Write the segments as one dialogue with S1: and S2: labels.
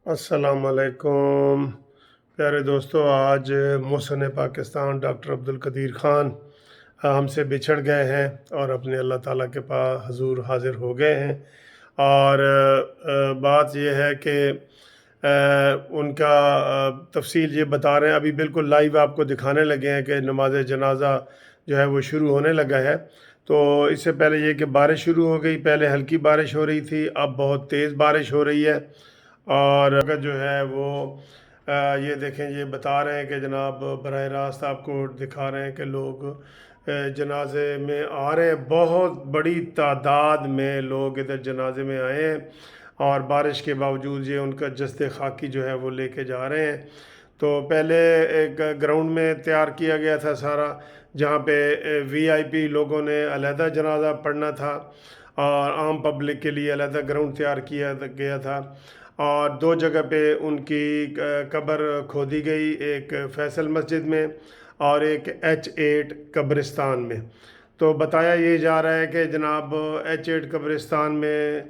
S1: अस्सलाम वालेकुम प्यारे दोस्तों। आज मोहसिन पाकिस्तान डॉक्टर अब्दुल कदीर ख़ान हमसे बिछड़ गए हैं और अपने अल्लाह ताला के पास हजूर हाजिर हो गए हैं। और बात यह है कि उनका तफसील ये बता रहे हैं, अभी बिल्कुल लाइव आपको दिखाने लगे हैं कि नमाज जनाजा जो है वो शुरू होने लगा है। तो इससे पहले ये कि बारिश शुरू हो गई, पहले हल्की बारिश हो रही थी, अब बहुत तेज़ बारिश हो रही है। और अगर जो है वो ये देखें, ये बता रहे हैं कि जनाब बराह रास्त आपको दिखा रहे हैं कि लोग जनाजे में आ रहे हैं। बहुत बड़ी तादाद में लोग इधर जनाजे में आए हैं और बारिश के बावजूद ये उनका जस्ते खाकी जो है वो लेके जा रहे हैं। तो पहले एक ग्राउंड में तैयार किया गया था सारा, जहाँ पे वीआईपी लोगों ने अलहदा जनाजा पढ़ना था और आम पब्लिक के लिए अलहदा ग्राउंड तैयार किया गया था। और दो जगह पे उनकी कब्र खोदी गई, एक फैसल मस्जिद में और एक H8 कब्रिस्तान में। तो बताया ये जा रहा है कि जनाब H8 कब्रिस्तान में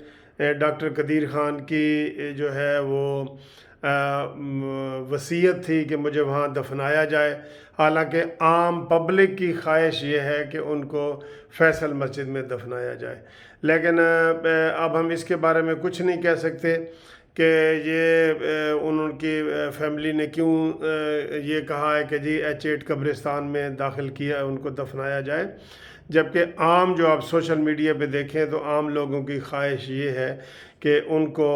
S1: डॉक्टर कदीर ख़ान की जो है वो वसीयत थी कि मुझे वहाँ दफनाया जाए। हालांकि आम पब्लिक की ख्वाहिश ये है कि उनको फैसल मस्जिद में दफनाया जाए, लेकिन अब हम इसके बारे में कुछ नहीं कह सकते कि ये उनकी फैमिली ने क्यों ये कहा है कि जी H8 कब्रिस्तान में दाखिल किया, उनको दफनाया जाए। जबकि आम जो आप सोशल मीडिया पे देखें तो आम लोगों की ख्वाहिश ये है कि उनको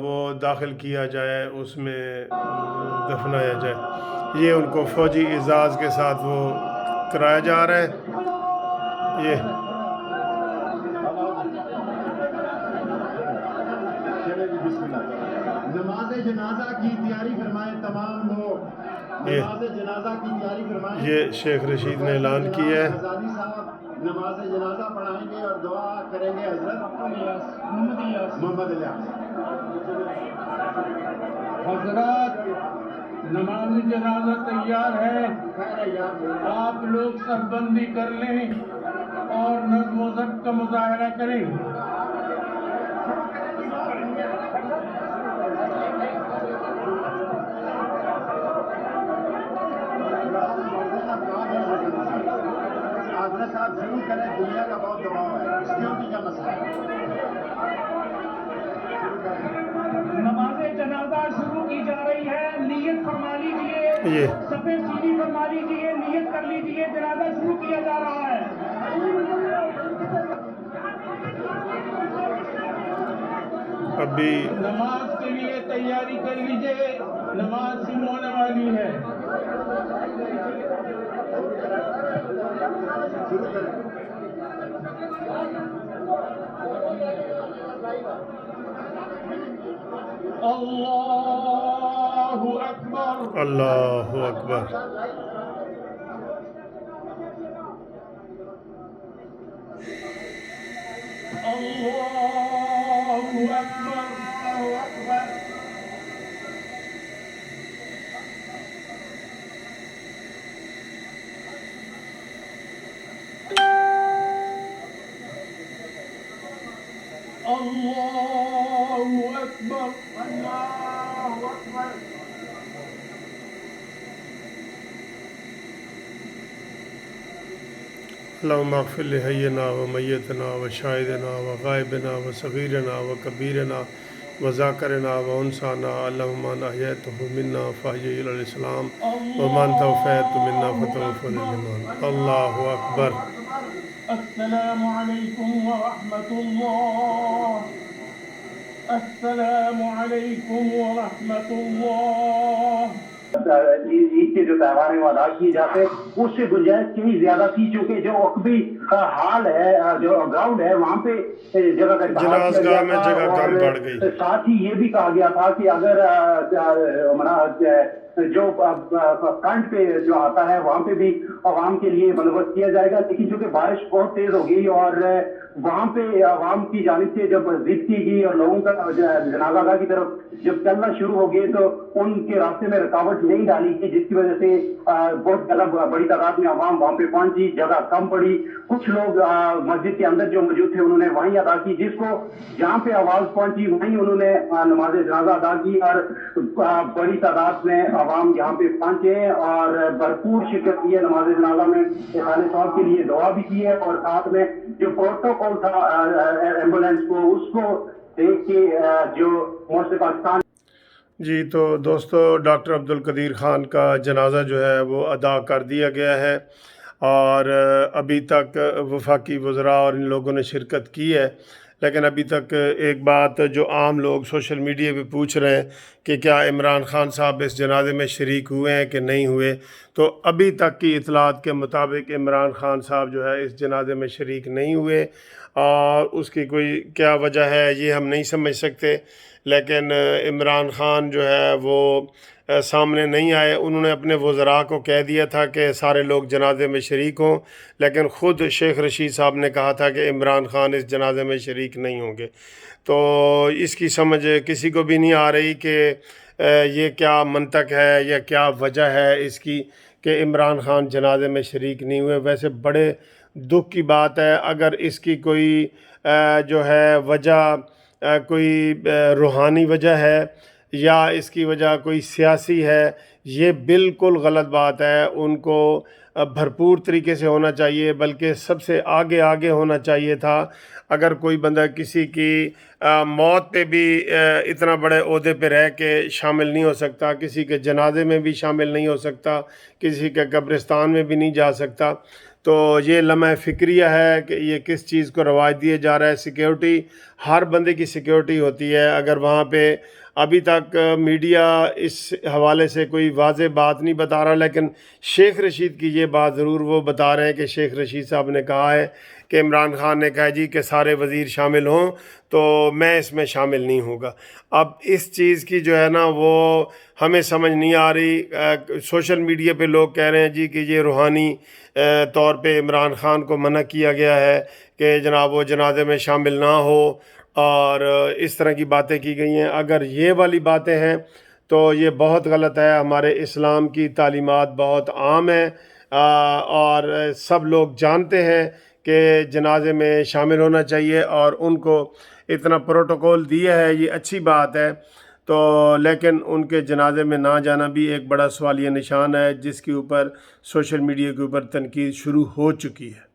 S1: वो दाखिल किया जाए, उसमें दफनाया जाए। ये उनको फ़ौजी एजाज़ के साथ वो कराया जा रहा है। ये
S2: नमाज जनाजा की तैयारी फरमाएं तमाम लोग।
S1: ये
S2: नमाज जनाजा की तैयारी फरमाएं।
S1: ये शेख रशीद ने ऐलान किया है।
S2: हजारी साहब नमाज जनाजा पढ़ाएंगे और दुआ करेंगे हजरत मोहम्मद इलियास।
S3: हजरत नमाज जनाजा तैयार है, आप लोग सरबंदी कर लें और नज़्म व ज़ब्त का मुजाहरा करें।
S2: आगरा साहब जरूर करें, दुनिया का बहुत दबाव है, सिक्योरिटी का मसला है।
S3: नमाज जनाजा शुरू की जा रही है, नियत फरमा लीजिए,
S1: ये
S3: सफे सीनी फरमा लीजिए, नियत कर लीजिए, जनाजा शुरू किया जा रहा है।
S1: अभी
S3: नमाज के लिए तैयारी कर लीजिए, नमाज शुरू होने वाली है। अल्लाहु अकबर।
S1: अल्लाहु अकबर।
S3: अल्लाहु अकबर। अल्लाहु अकबर। अल्लाहु अकबर। अल्लाहु अकबर।
S1: अल्लाहुम्मा अग़फ़िर लिहय्यिना व मय्यितना व शाहिदना व गायबिना व सग़ीरना व कबीरना व ज़ाकिरना व उनसाना। अल्लाहुम्मा मन अहयैतहु मिन्ना फ़अहयिही अलल इस्लाम व मन तवफ़ैतहु मिन्ना फ़तवफ़्फ़नी अलल ईमान। अल्लाहु अकबर।
S3: अस्सलामु अलैकुम व रहमतुल्लाह। अस्सलामु अलैकुम व रहमतुल्लाह।
S4: ईद के जो त्यौहार है वो अदा किए जाते हैं, उससे गुंजाइश कहीं ज्यादा थी, चूंकि जो वक्फी हाल है, जो ग्राउंड है, वहाँ पे जगह का
S1: जनाज़गाह में जगह कम पड़ गई।
S4: साथ ही ये भी कहा गया था कि अगर जो फ्रंट पे जो आता है वहाँ पे भी आवाम के लिए बंदोबस्त किया जाएगा। लेकिन चूंकि बारिश बहुत तेज हो गई और वहाँ पे आवाम की जानिब से जब जिद की गई और लोगों का जनाजा अदा की तरफ जब चलना शुरू हो गए तो उनके रास्ते में रुकावट नहीं डाली गई, जिसकी वजह से बहुत ज्यादा बड़ी तादाद में आवाम वहाँ पे पहुंची, जगह कम पड़ी। कुछ लोग मस्जिद के अंदर जो मौजूद थे उन्होंने वहीं अदा की, जिसको जहाँ पे आवाज पहुंची वहीं उन्होंने नमाज जनाजा अदा की और बड़ी तादाद में आवाम यहाँ पे पहुंचे और भरपूर शिरकत की है नमाज जनाजा में। खालिद साहब के लिए दुआ भी की है और साथ में जो प्रोटोकॉल था एम्बुलेंस को उसको देख के जो मोर्चे पाकिस्तान।
S1: जी, तो दोस्तों डॉक्टर अब्दुल कदीर ख़ान का जनाजा जो है वो अदा कर दिया गया है और अभी तक वफाकी वज़रा और इन लोगों ने शिरकत की है, लेकिन अभी तक एक बात जो आम लोग सोशल मीडिया पे पूछ रहे हैं कि क्या इमरान ख़ान साहब इस जनाजे में शरीक हुए हैं कि नहीं हुए, तो अभी तक की इतलात के मुताबिक इमरान ख़ान साहब जो है इस जनाजे में शरीक नहीं हुए और उसकी कोई क्या वजह है ये हम नहीं समझ सकते। लेकिन इमरान ख़ान जो है वो सामने नहीं आए। उन्होंने अपने वज़रा को कह दिया था कि सारे लोग जनाजे में शरीक हों, लेकिन ख़ुद शेख रशीद साहब ने कहा था कि इमरान ख़ान इस जनाजे में शरीक नहीं होंगे। तो इसकी समझ किसी को भी नहीं आ रही कि ये क्या मंतक है या क्या वजह है इसकी कि इमरान ख़ान जनाजे में शरीक नहीं हुए। वैसे बड़े दुख की बात है अगर इसकी कोई जो है वजह कोई रूहानी वजह है या इसकी वजह कोई सियासी है, ये बिल्कुल गलत बात है। उनको भरपूर तरीके से होना चाहिए, बल्कि सबसे आगे आगे होना चाहिए था। अगर कोई बंदा किसी की मौत पे भी इतना बड़े ओहदे पे रह के शामिल नहीं हो सकता, किसी के जनाजे में भी शामिल नहीं हो सकता, किसी के कब्रिस्तान में भी नहीं जा सकता, तो ये लम्हा फ़िक्रिया है कि ये किस चीज़ को रवाज दिया जा रहा है। सिक्योरिटी हर बंदे की सिक्योरिटी होती है। अगर वहाँ पे अभी तक मीडिया इस हवाले से कोई वाज़ेह बात नहीं बता रहा, लेकिन शेख रशीद की ये बात ज़रूर वो बता रहे हैं कि शेख रशीद साहब ने कहा है कि इमरान ख़ान ने कहा जी कि सारे वज़ीर शामिल हों, तो मैं इसमें शामिल नहीं होगा। अब इस चीज़ की जो है ना वो हमें समझ नहीं आ रही। सोशल मीडिया पे लोग कह रहे हैं जी कि ये रूहानी तौर पे इमरान ख़ान को मना किया गया है कि जनाब वो जनाजे में शामिल ना हो और इस तरह की बातें की गई हैं। अगर ये वाली बातें हैं तो ये बहुत गलत है। हमारे इस्लाम की तालीमात बहुत आम है और सब लोग जानते हैं कि जनाजे में शामिल होना चाहिए और उनको इतना प्रोटोकॉल दिया है, ये अच्छी बात है। तो लेकिन उनके जनाजे में ना जाना भी एक बड़ा सवालिया निशान है, जिसके ऊपर सोशल मीडिया के ऊपर तनकीद शुरू हो चुकी है।